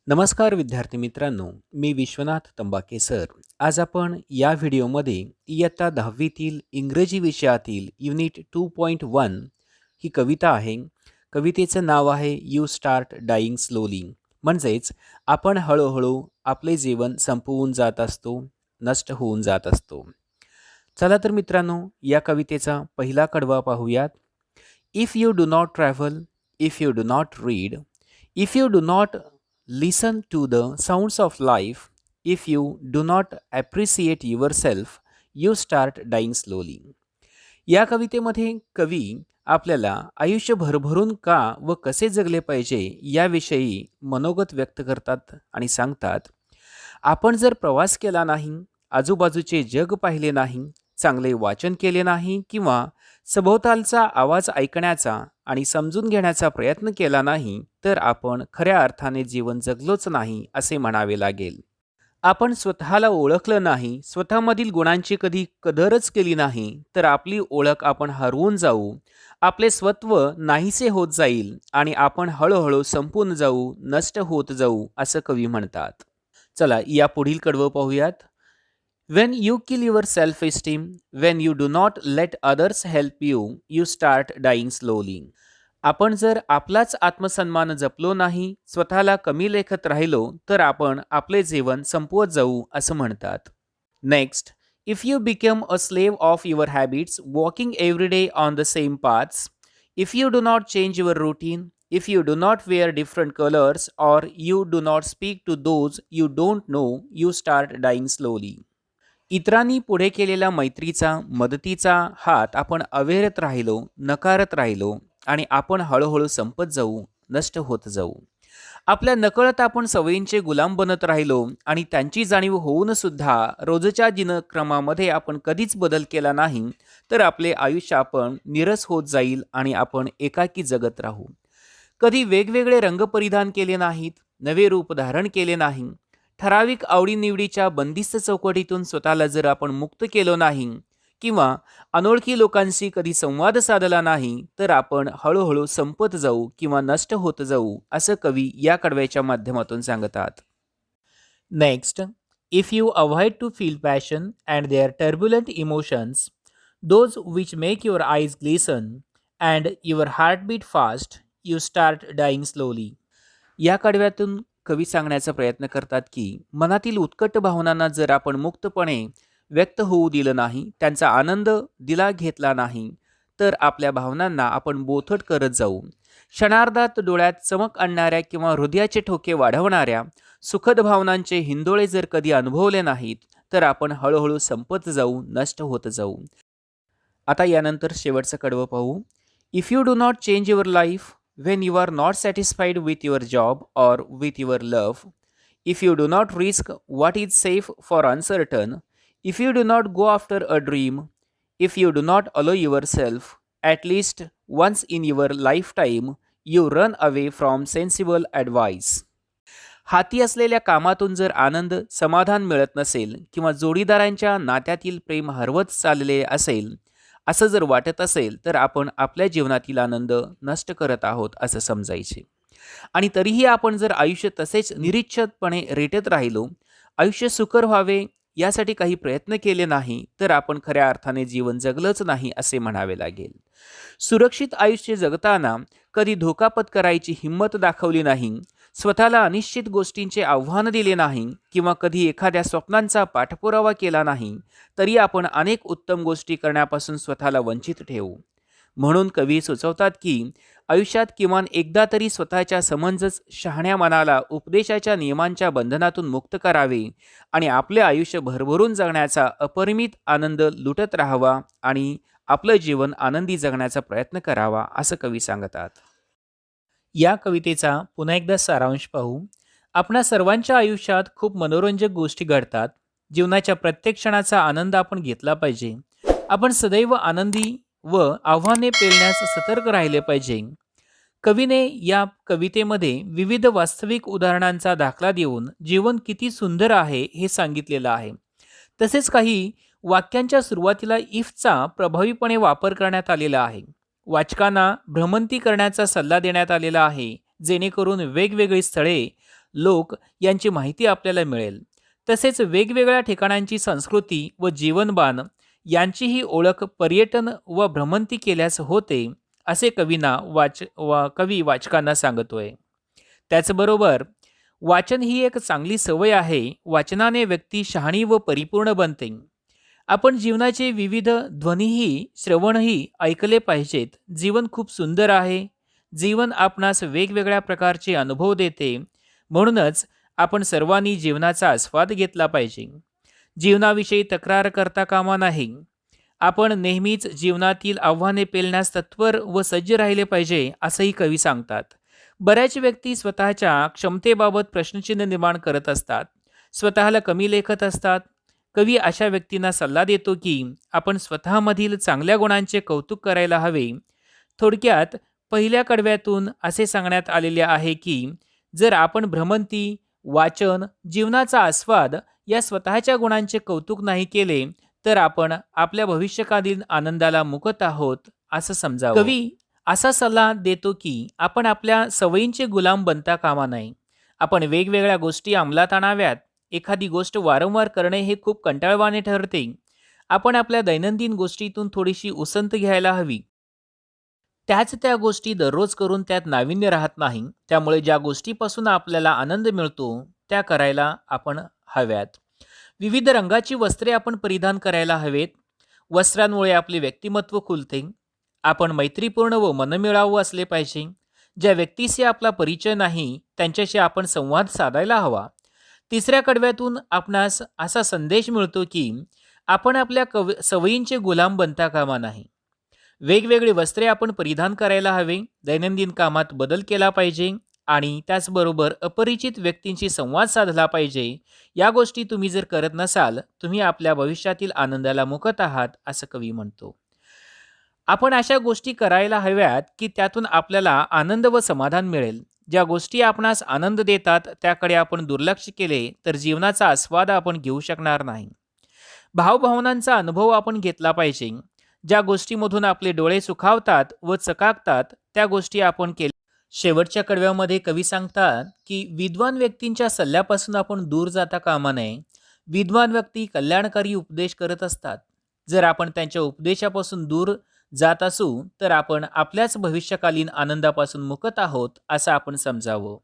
नमस्कार विद्यार्थी मित्रांनो, मी विश्वनाथ तंबाके सर. आज आपण या व्हिडिओमध्ये इयत्ता 10वीतील इंग्रजी विषयातील युनिट 2.1 ही कविता आहे. कवितेचं नाव आहे यू स्टार्ट डाईंग स्लोली. म्हणजेच आपण हळूहळू आपले जीवन संपवून जात असतो, नष्ट होऊन जात असतो. चला तर मित्रांनो, या कवितेचा पहिला कडवा पाहूयात. If you do not travel, if you do not read, if you do not listen to the sounds of life, if you do not appreciate yourself, you start dying slowly. या कवितेमध्ये कवी आपल्याला आयुष्य भरभरून का व कसे जगले पाहिजे याविषयी मनोगत व्यक्त करतात आणि सांगतात. आपण जर प्रवास केला नाही, आजूबाजूचे जग पाहिले नाही, चांगले वाचन केले नाही किंवा सभोवतालचा आवाज ऐकण्याचा आणि समजून घेण्याचा प्रयत्न केला नाही, तर आपण खऱ्या अर्थाने जीवन जगलोच नाही असे म्हणावे लागेल. आपण स्वतःला ओळखलं नाही, स्वतःमधील गुणांची कधी कदरच केली नाही, तर आपली ओळख आपण हरवून जाऊ, आपले स्वत्व नाहीसे होत जाईल आणि आपण हळूहळू संपून जाऊ, नष्ट होत जाऊ असं कवी म्हणतात. चला या पुढील कडवं पाहूयात. When you kill your self-esteem, when you do not let others help you, you start dying slowly. आपण जर आपलाच आत्मसन्मान जपलो नाही, स्वतःला कमी लेखत राहिलो, तर आपण आपले जीवन संपवत जाऊ असं म्हणतात. Next, if you become a slave of your habits, walking every day on the same paths, if you do not change your routine, if you do not wear different colors, or you do not speak to those you don't know, you start dying slowly. इतरांनी पुढे केलेल्या मैत्रीचा, मदतीचा हात आपण अवेरत राहिलो, नकारत राहिलो आणि आपण हळूहळू संपत जाऊ, नष्ट होत जाऊ. आपल्या नकळत आपण सवयींचे गुलाम बनत राहिलो आणि त्यांची जाणीव होऊन सुद्धा रोजच्या दिनक्रमामध्ये आपण कधीच बदल केला नाही, तर आपले आयुष्य आपण निरस होत जाईल आणि आपण एकाकी जगत राहू. कधी वेगवेगळे रंग परिधान केले नाहीत, नवे रूप धारण केले नाही, ठराविक आवडीनिवडीच्या बंदिस्त चौकटीतून स्वतःला जर आपण मुक्त केलं नाही किंवा अनोळखी लोकांशी कधी संवाद साधला नाही, तर आपण हळूहळू संपत जाऊ किंवा नष्ट होत जाऊ असं कवी या कडव्याच्या माध्यमातून सांगतात. Next, if you avoid to feel passion and their turbulent emotions, those which make your eyes glisten and your heartbeat fast, you start dying slowly. या कडव्यातून कवी सांगण्याचा प्रयत्न करतात की मनातील उत्कट भावनांना जर आपण मुक्तपणे व्यक्त होऊ दिलं नाही, त्यांचा आनंद दिला घेतला नाही, तर आपल्या भावनांना आपण बोथट करत जाऊ. क्षणार्धात डोळ्यात चमक आणणाऱ्या किंवा हृदयाचे ठोके वाढवणाऱ्या सुखद भावनांचे हिंदोळे जर कधी अनुभवले नाहीत, तर आपण हळूहळू संपत जाऊ, नष्ट होत जाऊ. आता यानंतर शेवटचं कडवं पाहू. If you do not change your life when you are not satisfied with your job or with your love, if you do not risk what is safe for uncertain, if you do not go after a dream, if you do not allow yourself at least once in your lifetime, you run away from sensible advice. हाती असलेल्या कामातून जर आनंद, समाधान मिळत नसेल किंवा जोडीदारांच्या नात्यातील प्रेम हरवत चालले असेल, असं जर वाटत असेल, तर आपण आपल्या जीवनातील आनंद नष्ट करत आहोत असं समजायचे. आणि तरीही आपण जर आयुष्य तसेच निरीच्छितपणे रेटत राहिलो, आयुष्य सुकर व्हावे यासाठी काही प्रयत्न केले नाही, तर आपण खऱ्या अर्थाने जीवन जगलंच नाही असे म्हणावे लागेल. सुरक्षित आयुष्य जगताना कधी धोका पत्करायची हिंमत दाखवली नाही, स्वतःला अनिश्चित गोष्टींचे आव्हान दिले नाही किंवा कधी एखाद्या स्वप्नांचा पाठपुरावा केला नाही, तरी आपण अनेक उत्तम गोष्टी करण्यापासून स्वतःला वंचित ठेवू. म्हणून कवी सुचवतात की आयुष्यात किमान एकदा तरी स्वतःच्या समंजस शहाण्या मनाला उपदेशाच्या नियमांच्या बंधनातून मुक्त करावे आणि आपले आयुष्य भरभरून जगण्याचा अपरिमित आनंद लुटत राहावा आणि आपलं जीवन आनंदी जगण्याचा प्रयत्न करावा असं कवी सांगतात. या कवितेचा पुन्हा एकदा सारांश पाहू. आपणा सर्वांच्या आयुष्यात खूप मनोरंजक गोष्टी घडतात. जीवनाच्या प्रत्येक क्षणाचा आनंद आपण घेतला पाहिजे. आपण सदैव आनंदी व आव्हाने पेलण्यास सतर्क राहिले पाहिजे. कवीने या कवितेमध्ये विविध वास्तविक उदाहरणांचा दाखला देऊन जीवन किती सुंदर आहे हे सांगितलेलं आहे. तसेच काही वाक्यांच्या सुरुवातीला इफचा प्रभावीपणे वापर करण्यात आलेला आहे. वाचकांना भ्रमंती करण्याचा सल्ला देण्यात आलेला आहे, जेणेकरून वेगवेगळी स्थळे लोक यांची माहिती आपल्याला मिळेल. तसेच वेगवेगळ्या ठिकाणांची संस्कृती व जीवनमान यांचीही ओळख पर्यटन व भ्रमंती केल्यास होते, असे कवी वाचकांना सांगतोय. त्याचबरोबर वाचन ही एक चांगली सवय आहे. वाचनाने व्यक्ती शहाणी व परिपूर्ण बनते. आपण जीवनाचे विविध ध्वनीही श्रवणही ऐकले पाहिजेत. जीवन खूप सुंदर आहे. जीवन आपणास वेगवेगळ्या प्रकारचे अनुभव देते. म्हणूनच आपण सर्वांनी जीवनाचा आस्वाद घेतला पाहिजे. जीवनाविषयी तक्रार करता कामा नाही. आपण नेहमीच जीवनातील आव्हाने पेलण्यास तत्पर व सज्ज राहिले पाहिजे, असंही कवी सांगतात. बऱ्याच व्यक्ती स्वतःच्या क्षमतेबाबत प्रश्नचिन्ह निर्माण करत असतात. स्वतःला कमी लेखत असतात. कवी अशा व्यक्तींना सल्ला देतो की आपण स्वतःमधील चांगल्या गुणांचे कौतुक करायला हवे. थोडक्यात पहिल्या कडव्यातून असे सांगण्यात आलेले आहे की जर आपण भ्रमंती, वाचन, जीवनाचा आस्वाद या स्वतःच्या गुणांचे कौतुक नाही केले तर आपण आपल्या भविष्यकालीन आनंदाला मुकत आहोत असं समजावं. कवी असा सल्ला देतो की आपण आपल्या सवयींचे गुलाम बनता कामा नये. आपण वेगवेगळ्या गोष्टी अंमलात आणाव्यात. एखादी गोष्ट वारंवार करणे हे खूप कंटाळवाणे ठरते. आपण आपल्या दैनंदिन गोष्टीतून थोडीशी उसंत घ्यायला हवी. त्या गोष्टी दररोज करून त्यात नाविन्य राहत नाही. त्यामुळे ज्या गोष्टीपासून आपल्याला आनंद मिळतो त्या करायला आपण हव्यात. विविध रंगाची वस्त्रे आपण परिधान करायला हवेत. वस्त्रांमुळे आपले व्यक्तिमत्व खुलते. आपण मैत्रीपूर्ण व मनमिळावू असले पाहिजे. ज्या व्यक्तीशी आपला परिचय नाही त्यांच्याशी आपण संवाद साधायला हवा. तिसऱ्या कडव्यातून आपणास असा संदेश मिळतो की आपण आपल्या सवयींचे गुलाम बनता कामा नाही. वेगवेगळी वस्त्रे आपण परिधान करायला हवे. दैनंदिन कामात बदल केला पाहिजे आणि त्याचबरोबर अपरिचित व्यक्तींशी संवाद साधला पाहिजे. या गोष्टी तुम्ही जर करत नसाल तुम्ही आपल्या भविष्यातील आनंदाला मुकत आहात असं कवी म्हणतो. आपण अशा गोष्टी करायला हव्यात की त्यातून आपल्याला आनंद व समाधान मिळेल. ज्या गोष्टी आपणास आनंद देतात त्याकडे आपण दुर्लक्ष केले तर जीवनाचा आस्वाद आपण घेऊ शकणार नाही. भावभावनांचा अनुभव आपण घेतला पाहिजे. ज्या गोष्टीमधून आपले डोळे सुखावतात व चकाकतात त्या गोष्टी आपण केल्या. शेवटच्या कडव्यामध्ये कवी सांगतात की विद्वान व्यक्तींच्या सल्ल्यापासून आपण दूर जाता कामा नये. विद्वान व्यक्ती कल्याणकारी उपदेश करत असतात. जर आपण त्यांच्या उपदेशापासून दूर जात असू तर आपण आपल्याच भविष्यकालीन आनंदापासून मुकत आहोत असं आपण समजावं.